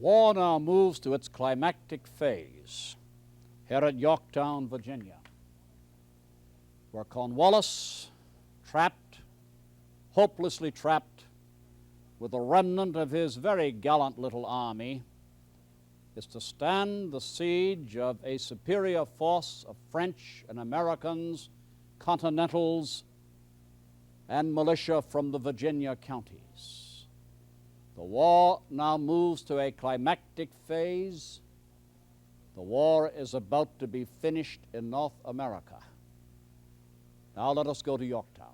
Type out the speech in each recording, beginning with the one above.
war now moves to its climactic phase here at Yorktown, Virginia, where Cornwallis, trapped, hopelessly trapped, with the remnant of his very gallant little army, is to stand the siege of a superior force of French and Americans, Continentals, and militia from the Virginia counties. The war now moves to a climactic phase. The war is about to be finished in North America. Now let us go to Yorktown.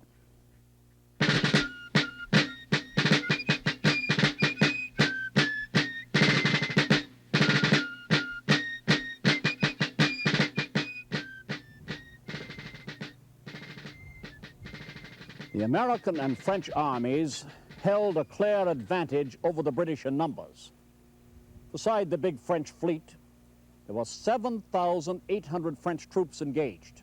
The American and French armies held a clear advantage over the British in numbers. Beside the big French fleet, there were 7,800 French troops engaged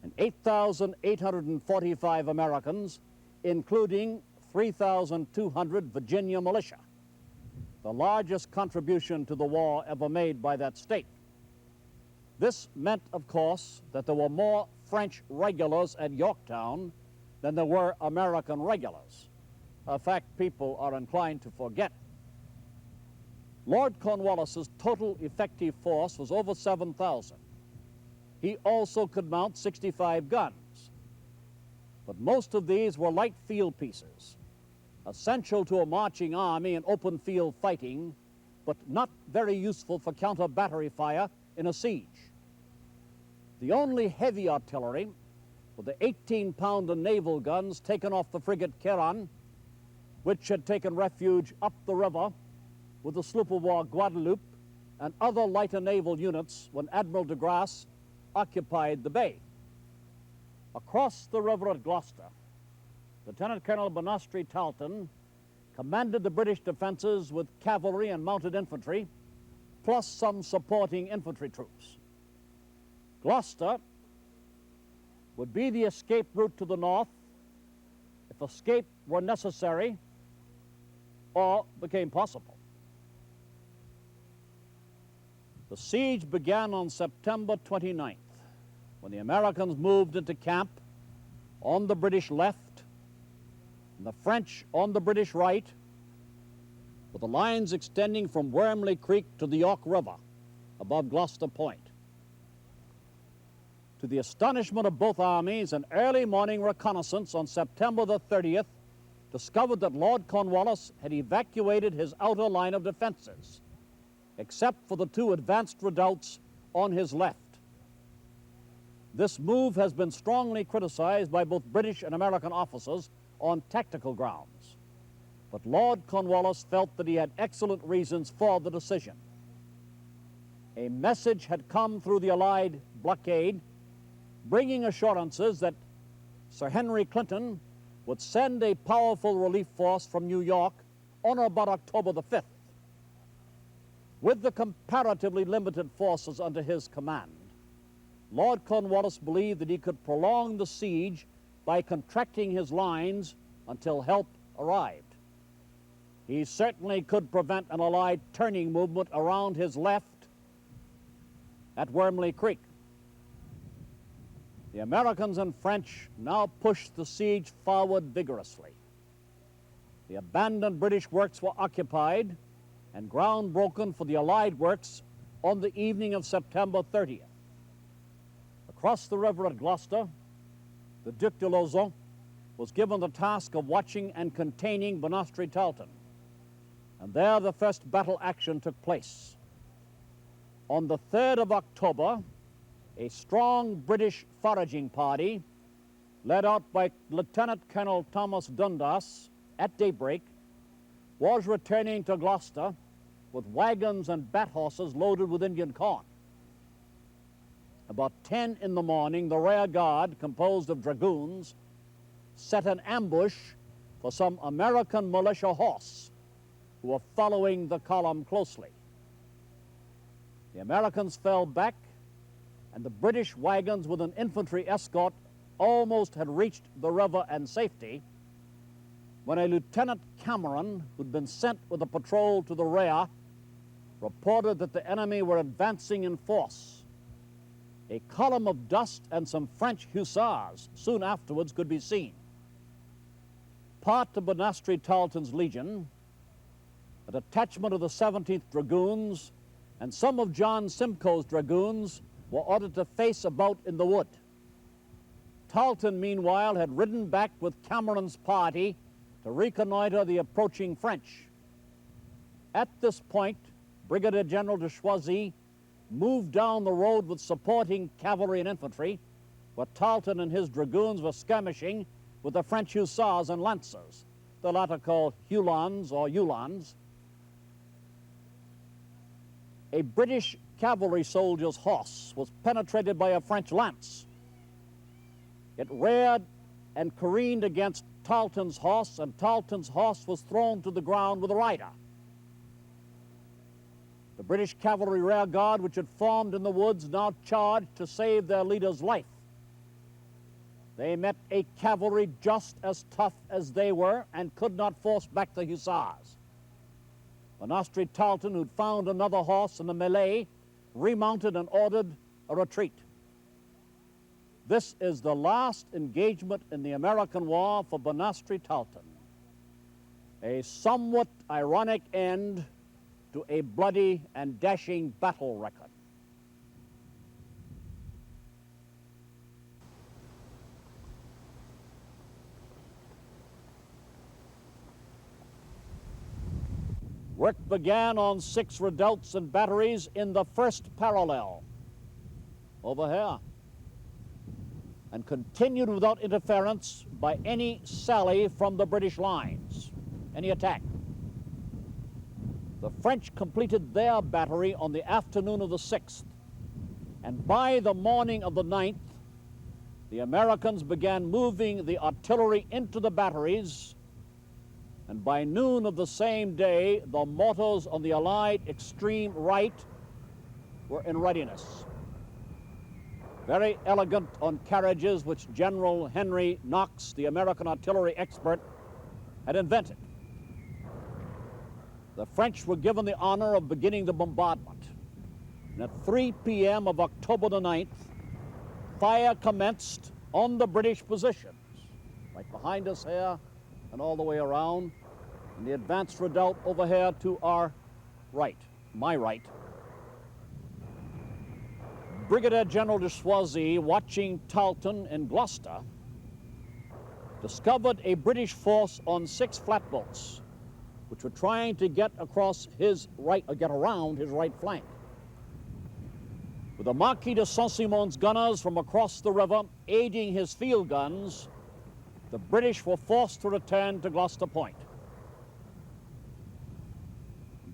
and 8,845 Americans, including 3,200 Virginia militia, the largest contribution to the war ever made by that state. This meant, of course, that there were more French regulars at Yorktown than there were American regulars, a fact people are inclined to forget. Lord Cornwallis's total effective force was over 7,000. He also could mount 65 guns, but most of these were light field pieces, essential to a marching army in open field fighting, but not very useful for counter-battery fire in a siege. The only heavy artillery were the 18-pounder naval guns taken off the frigate Keran, which had taken refuge up the river with the sloop of war Guadeloupe and other lighter naval units when Admiral de Grasse occupied the bay. Across the river at Gloucester, Lieutenant Colonel Banastre Tarleton commanded the British defenses with cavalry and mounted infantry, plus some supporting infantry troops. Gloucester would be the escape route to the north if escape were necessary or became possible. The siege began on September 29th, when the Americans moved into camp on the British left and the French on the British right, with the lines extending from Wormley Creek to the York River above Gloucester Point. To the astonishment of both armies, an early morning reconnaissance on September the 30th discovered that Lord Cornwallis had evacuated his outer line of defenses, except for the two advanced redoubts on his left. This move has been strongly criticized by both British and American officers on tactical grounds, but Lord Cornwallis felt that he had excellent reasons for the decision. A message had come through the Allied blockade bringing assurances that Sir Henry Clinton would send a powerful relief force from New York on or about October the 5th. With the comparatively limited forces under his command, Lord Cornwallis believed that he could prolong the siege by contracting his lines until help arrived. He certainly could prevent an Allied turning movement around his left at Wormley Creek. The Americans and French now pushed the siege forward vigorously. The abandoned British works were occupied and ground broken for the Allied works on the evening of September 30th. Across the river at Gloucester, the Duc de Lauzun was given the task of watching and containing Banastre Tarleton, and there the first battle action took place. On the 3rd of October, a strong British foraging party, led out by Lieutenant Colonel Thomas Dundas at daybreak, was returning to Gloucester with wagons and bat horses loaded with Indian corn. About 10 in the morning, the rear guard, composed of dragoons, set an ambush for some American militia horse who were following the column closely. The Americans fell back, and the British wagons with an infantry escort almost had reached the river and safety when a Lieutenant Cameron, who'd been sent with a patrol to the rear, reported that the enemy were advancing in force. A column of dust and some French hussars soon afterwards could be seen. Part of Banastre Tarleton's legion, a detachment of the 17th Dragoons, and some of John Simcoe's dragoons were ordered to face about in the wood. Tarleton, meanwhile, had ridden back with Cameron's party to reconnoiter the approaching French. At this point, Brigadier General de Choisy moved down the road with supporting cavalry and infantry, where Tarleton and his dragoons were skirmishing with the French hussars and lancers, the latter called Uhlans or Uhlans. A British cavalry soldier's horse was penetrated by a French lance. It reared and careened against Tarleton's horse, and Tarleton's horse was thrown to the ground with a rider. The British cavalry rear guard, which had formed in the woods, now charged to save their leader's life. They met a cavalry just as tough as they were and could not force back the hussars. Banastre Tarleton, who'd found another horse in the melee, remounted and ordered a retreat. This is the last engagement in the American War for Banastre Tarleton, a somewhat ironic end to a bloody and dashing battle record. Work began on 6 redoubts and batteries in the first parallel, over here, and continued without interference by any sally from the British lines, any attack. The French completed their battery on the afternoon of the 6th, and by the morning of the 9th, the Americans began moving the artillery into the batteries, and by noon of the same day, the mortars on the Allied extreme right were in readiness. Very elegant on carriages which General Henry Knox, the American artillery expert, had invented. The French were given the honor of beginning the bombardment. And at 3 p.m. of October the 9th, fire commenced on the British positions, right behind us here and all the way around, and the advanced redoubt over here to our right, my right. Brigadier General de Choisy, watching Tarleton in Gloucester, discovered a British force on 6 flatboats, which were trying to get across his right, or get around his right flank. With the Marquis de Saint-Simon's gunners from across the river aiding his field guns, the British were forced to return to Gloucester Point.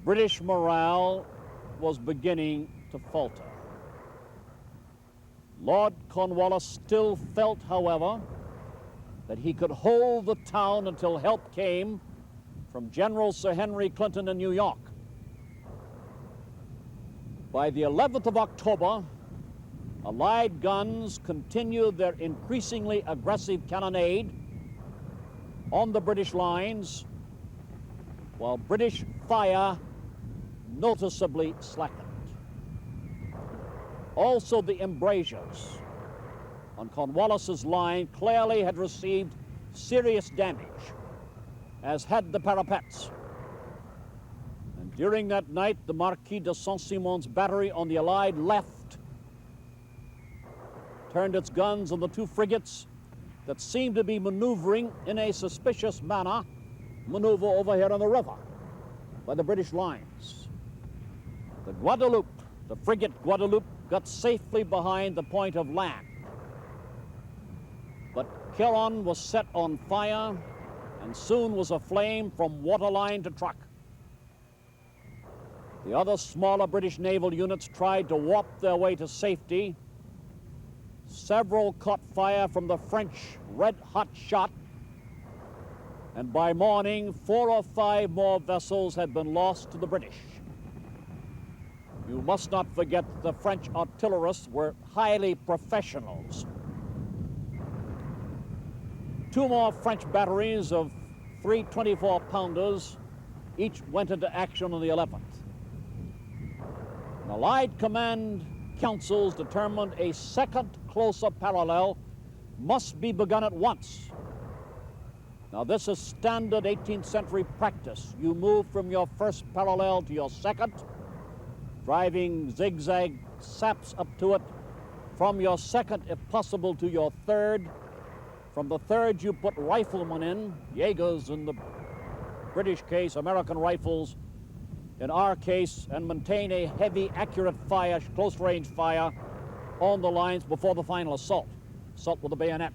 British morale was beginning to falter. Lord Cornwallis still felt, however, that he could hold the town until help came from General Sir Henry Clinton in New York. By the 11th of October, Allied guns continued their increasingly aggressive cannonade on the British lines, while British fire noticeably slackened. Also, the embrasures on Cornwallis's line clearly had received serious damage, as had the parapets. And during that night, the Marquis de Saint-Simon's battery on the Allied left turned its guns on the 2 frigates that seemed to be maneuvering in a suspicious manner, maneuver over here on the river by the British lines. The Guadeloupe, the frigate Guadeloupe, got safely behind the point of land. But Quilon was set on fire and soon was aflame from waterline to truck. The other smaller British naval units tried to warp their way to safety. Several caught fire from the French red-hot shot, and by morning, 4 or 5 more vessels had been lost to the British. You must not forget that the French artillerists were highly professionals. 2 more French batteries of 3 24-pounders each went into action on the 11th. And Allied command councils determined a second closer parallel must be begun at once. Now, this is standard 18th century practice. You move from your first parallel to your second, driving zigzag saps up to it. From your second, if possible, to your third. From the third, you put riflemen in, Jaegers in the British case, American rifles in our case, and maintain a heavy, accurate fire, close-range fire on the lines before the final assault with the bayonet.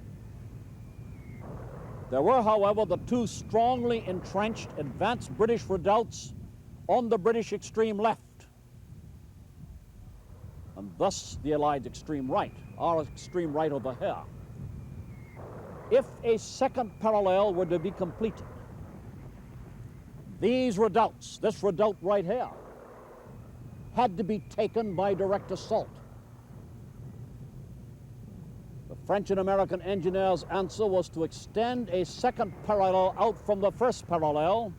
There were, however, the two strongly entrenched advanced British redoubts on the British extreme left, and thus the Allied extreme right, our extreme right over here. If a second parallel were to be completed, these redoubts, this redoubt right here, had to be taken by direct assault. The French and American engineers' answer was to extend a second parallel out from the first parallel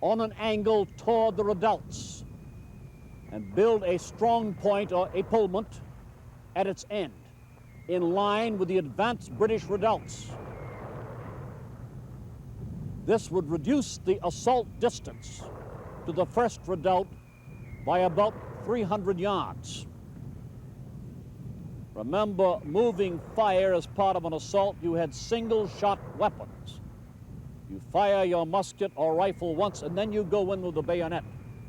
on an angle toward the redoubts and build a strong point or epaulement at its end, in line with the advanced British redoubts. This would reduce the assault distance to the first redoubt by about 300 yards. Remember, moving fire as part of an assault, you had single-shot weapons. You fire your musket or rifle once, and then you go in with the bayonet.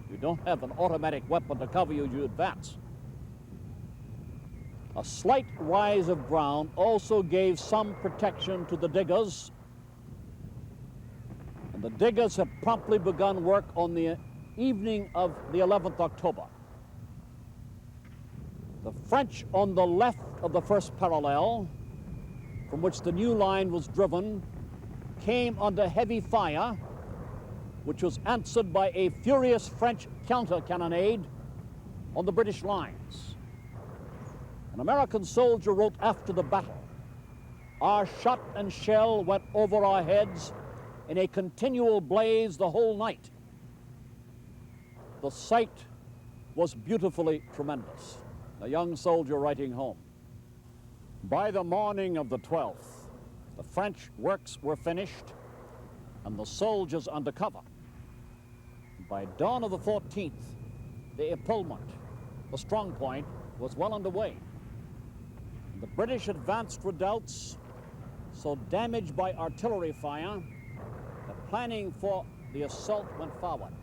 You don't have an automatic weapon to cover you as you advance. A slight rise of ground also gave some protection to the diggers, and the diggers have promptly begun work on the evening of the 11th October. The French on the left of the first parallel, from which the new line was driven, came under heavy fire, which was answered by a furious French counter-cannonade on the British lines. An American soldier wrote after the battle, "Our shot and shell went over our heads in a continual blaze the whole night." The sight was beautifully tremendous. A young soldier writing home. By the morning of the 12th, the French works were finished and the soldiers under cover. By dawn of the 14th, the epaulement, the strong point, was well underway. And the British advanced redoubts, so damaged by artillery fire, the planning for the assault went forward.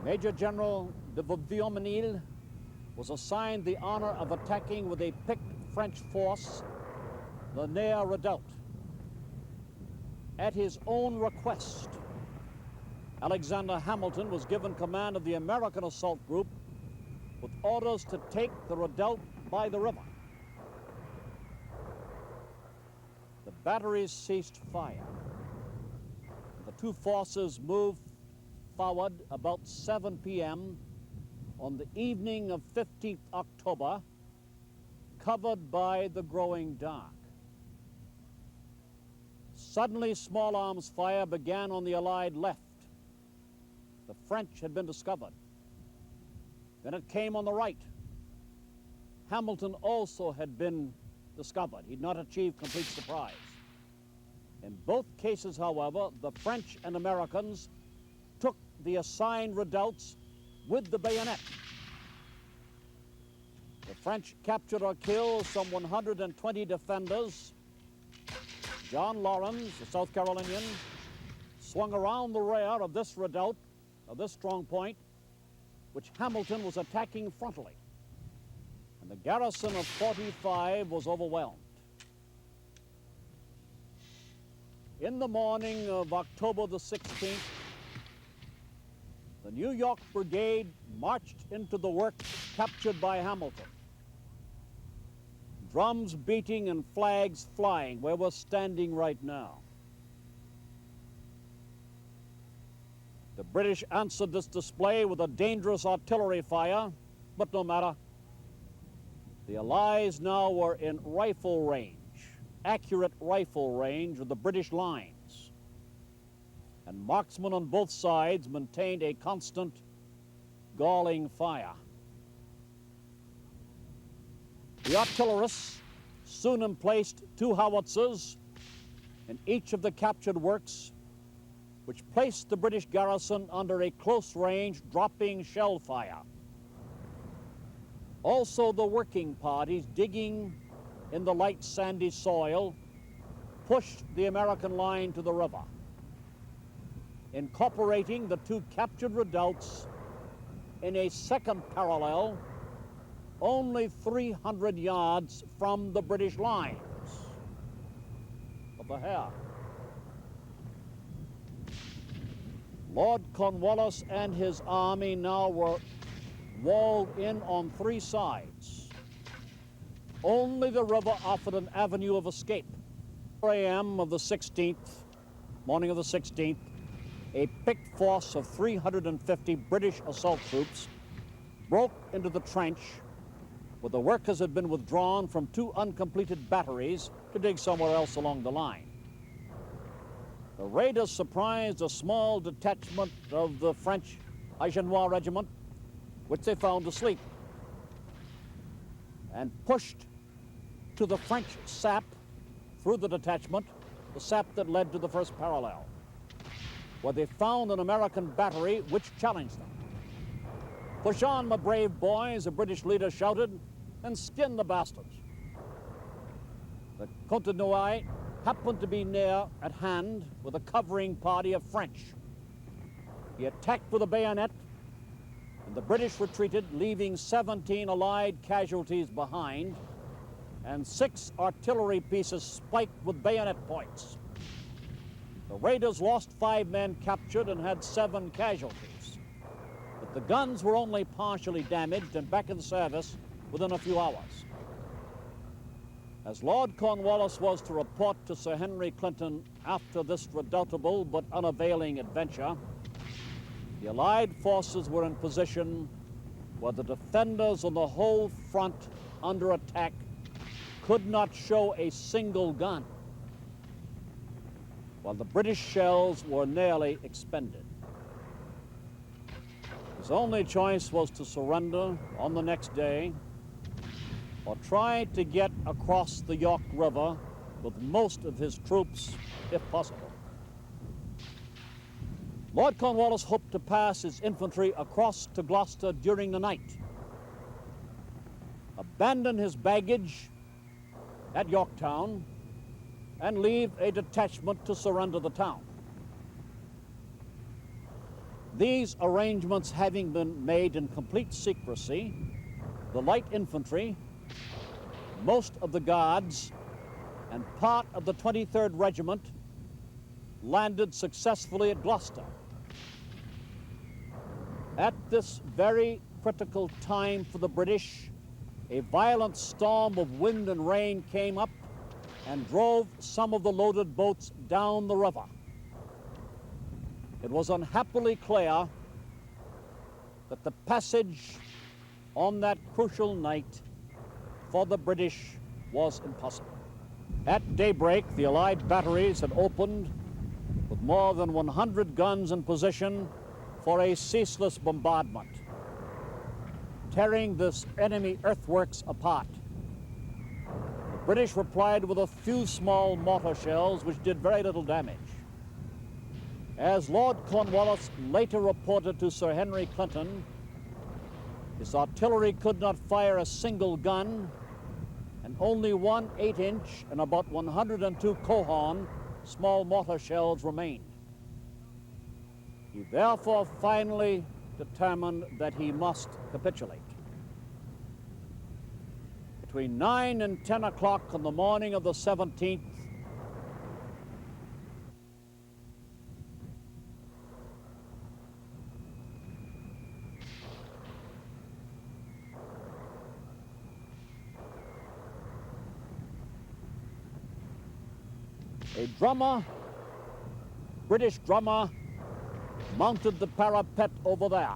Major General de Vaudeaumenil was assigned the honor of attacking with a picked French force the Nere redoubt. At his own request, Alexander Hamilton was given command of the American assault group with orders to take the redoubt by the river. The batteries ceased fire. The two forces moved forward about 7 p.m. on the evening of 15th October, covered by the growing dark. Suddenly, small arms fire began on the Allied left. The French had been discovered. Then it came on the right. Hamilton also had been discovered. He'd not achieved complete surprise. In both cases, however, the French and Americans took the assigned redoubts with the bayonet. The French captured or killed some 120 defenders. John Lawrence, the South Carolinian, swung around the rear of this redoubt, of this strong point, which Hamilton was attacking frontally. And the garrison of 45 was overwhelmed. In the morning of October the 16th, the New York Brigade marched into the works captured by Hamilton. Drums beating and flags flying where we're standing right now. The British answered this display with a dangerous artillery fire, but no matter. The Allies now were in rifle range, accurate rifle range of the British lines. And marksmen on both sides maintained a constant galling fire. The artillerists soon emplaced 2 howitzers in each of the captured works, which placed the British garrison under a close-range dropping shell fire. Also, the working parties digging in the light sandy soil pushed the American line to the river, incorporating the 2 captured redoubts in a second parallel only 300 yards from the British lines of the Hare. Lord Cornwallis and his army now were walled in on 3 sides. Only the river offered an avenue of escape. 4 a.m. of the 16th, morning of the 16th, a picked force of 350 British assault troops broke into the trench where the workers had been withdrawn from 2 uncompleted batteries to dig somewhere else along the line. The raiders surprised a small detachment of the French Agenois regiment, which they found asleep, and pushed to the French sap through the detachment, the sap that led to the first parallel, where they found an American battery which challenged them. "Push on, my brave boys," the British leader shouted, "and skin the bastards." The Continental happened to be near at hand with a covering party of French. He attacked with a bayonet, and the British retreated, leaving 17 Allied casualties behind and 6 artillery pieces spiked with bayonet points. The raiders lost 5 men captured and had 7 casualties, but the guns were only partially damaged and back in service within a few hours. As Lord Cornwallis was to report to Sir Henry Clinton after this redoubtable but unavailing adventure, the Allied forces were in position where the defenders on the whole front under attack could not show a single gun, while the British shells were nearly expended. His only choice was to surrender on the next day or try to get across the York River with most of his troops, if possible. Lord Cornwallis hoped to pass his infantry across to Gloucester during the night, abandon his baggage at Yorktown, and leave a detachment to surrender the town. These arrangements having been made in complete secrecy, the light infantry, most of the guards, and part of the 23rd Regiment landed successfully at Gloucester. At this very critical time for the British, a violent storm of wind and rain came up and drove some of the loaded boats down the river. It was unhappily clear that the passage on that crucial night for the British was impossible. At daybreak, the Allied batteries had opened with more than 100 guns in position for a ceaseless bombardment, tearing this enemy earthworks apart. The British replied with a few small mortar shells which did very little damage. As Lord Cornwallis later reported to Sir Henry Clinton, his artillery could not fire a single gun, and only 1 8-inch and about 102 Cohorn small mortar shells remained. He therefore finally determined that he must capitulate. Between 9 and 10 o'clock on the morning of the 17th, a drummer, British drummer, mounted the parapet over there,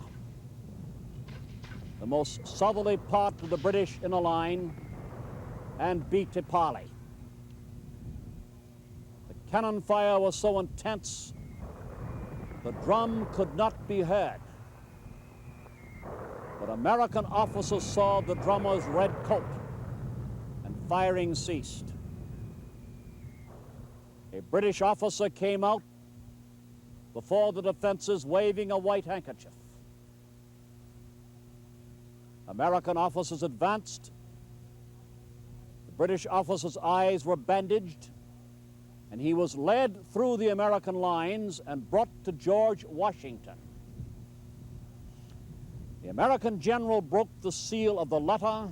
the most southerly part of the British inner line, and beat a parley. The cannon fire was so intense, the drum could not be heard. But American officers saw the drummer's red coat, and firing ceased. A British officer came out before the defenses waving a white handkerchief. American officers advanced. The British officer's eyes were bandaged, and he was led through the American lines and brought to George Washington. The American general broke the seal of the letter.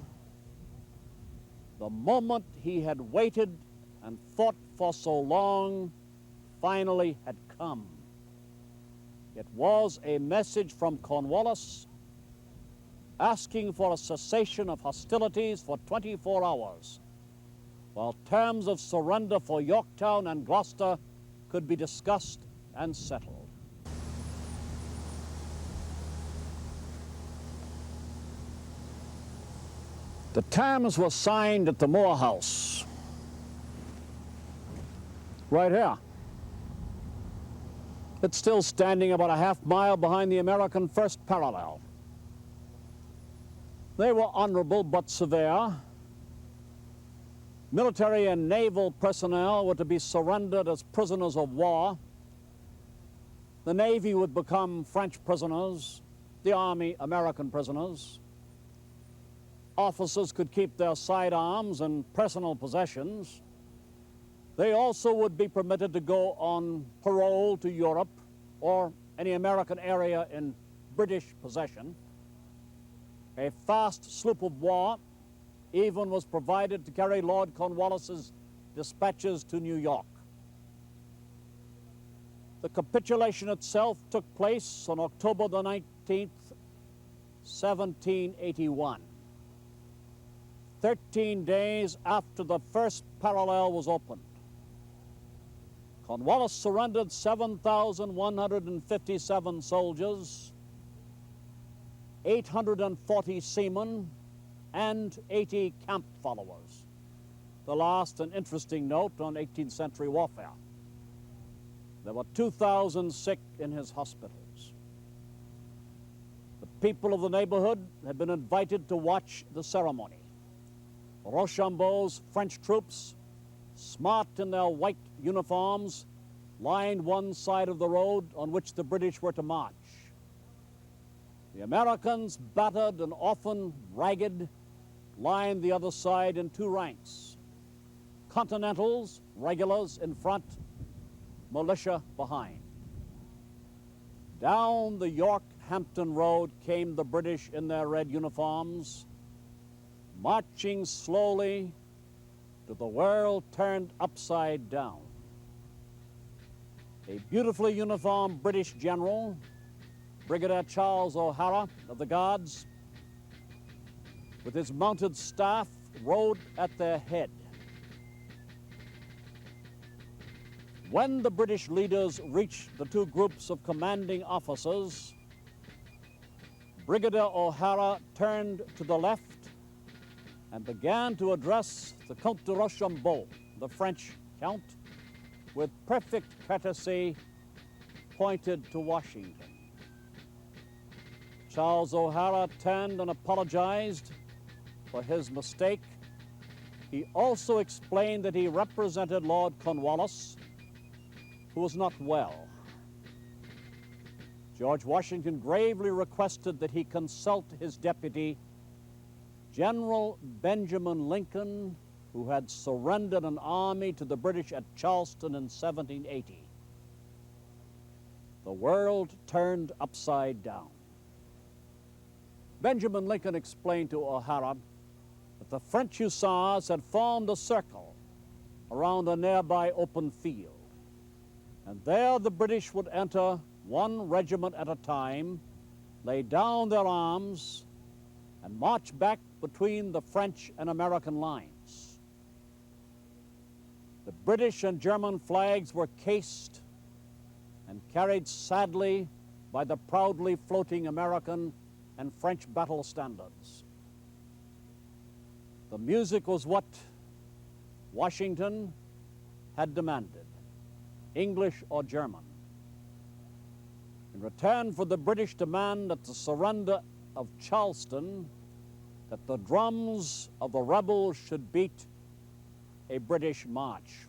The moment he had waited and fought for so long finally had come. It was a message from Cornwallis asking for a cessation of hostilities for 24 hours, while terms of surrender for Yorktown and Gloucester could be discussed and settled. The terms were signed at the Moore House, right here. It's still standing about a half-mile behind the American first parallel. They were honorable but severe. Military and naval personnel were to be surrendered as prisoners of war. The Navy would become French prisoners, the Army American prisoners. Officers could keep their sidearms and personal possessions. They also would be permitted to go on parole to Europe or any American area in British possession. A fast sloop of war even was provided to carry Lord Cornwallis's dispatches to New York. The capitulation itself took place on October the 19th, 1781. 13 days after the first parallel was opened. Cornwallis surrendered 7,157 soldiers, 840 seamen, and 80 camp followers. The last an interesting note on 18th century warfare. There were 2,000 sick in his hospitals. The people of the neighborhood had been invited to watch the ceremony. Rochambeau's French troops, smart in their white uniforms, lined one side of the road on which the British were to march. The Americans, battered and often ragged, lined the other side in two ranks. Continentals, regulars in front, militia behind. Down the York-Hampton Road came the British in their red uniforms, marching slowly to the world turned upside down. A beautifully uniformed British general, Brigadier Charles O'Hara of the Guards, with his mounted staff, rode at their head. When the British leaders reached the two groups of commanding officers, Brigadier O'Hara turned to the left and began to address the Count de Rochambeau, the French count, with perfect courtesy, pointed to Washington. Charles O'Hara turned and apologized for his mistake. He also explained that he represented Lord Cornwallis, who was not well. George Washington gravely requested that he consult his deputy, General Benjamin Lincoln, who had surrendered an army to the British at Charleston in 1780. The world turned upside down. Benjamin Lincoln explained to O'Hara that the French hussars had formed a circle around a nearby open field, and there the British would enter one regiment at a time, lay down their arms, and march back between the French and American lines. The British and German flags were cased and carried sadly by the proudly floating American and French battle standards. The music was what Washington had demanded, English or German. In return for the British demand that the surrender of Charleston that the drums of the rebels should beat a British march.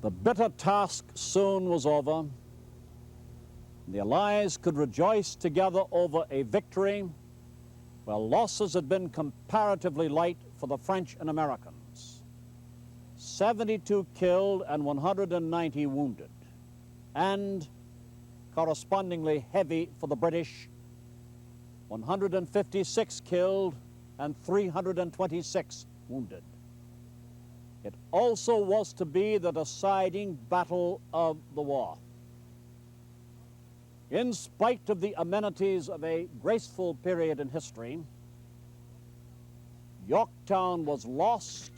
The bitter task soon was over. The Allies could rejoice together over a victory where losses had been comparatively light for the French and Americans. 72 killed and 190 wounded, and correspondingly heavy for the British, 156 killed and 326 wounded. It also was to be the deciding battle of the war. In spite of the amenities of a graceful period in history, Yorktown was lost,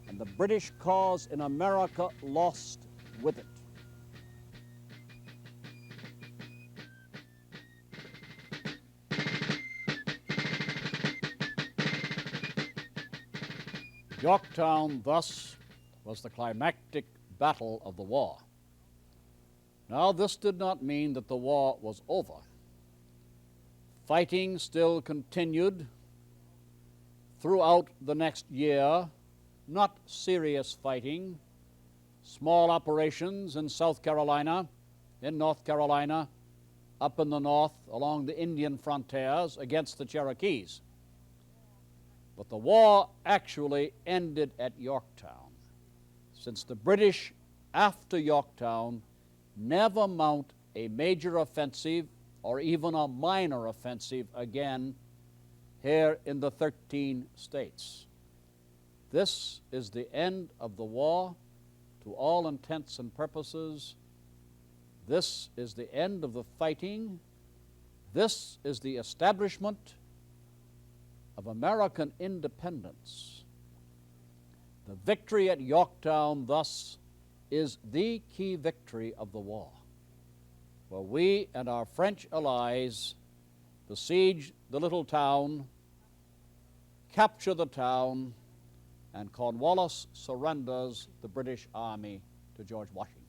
and the British cause in America lost with it. Yorktown, thus, was the climactic battle of the war. Now, this did not mean that the war was over. Fighting still continued throughout the next year, not serious fighting, small operations in South Carolina, in North Carolina, up in the north along the Indian frontiers against the Cherokees. But the war actually ended at Yorktown, since the British, after Yorktown, never mount a major offensive or even a minor offensive again here in the 13 states. This is the end of the war to all intents and purposes. This is the end of the fighting. This is the establishment of American independence. The victory at Yorktown, thus, is the key victory of the war, where we and our French allies besiege the little town, capture the town, and Cornwallis surrenders the British army to George Washington.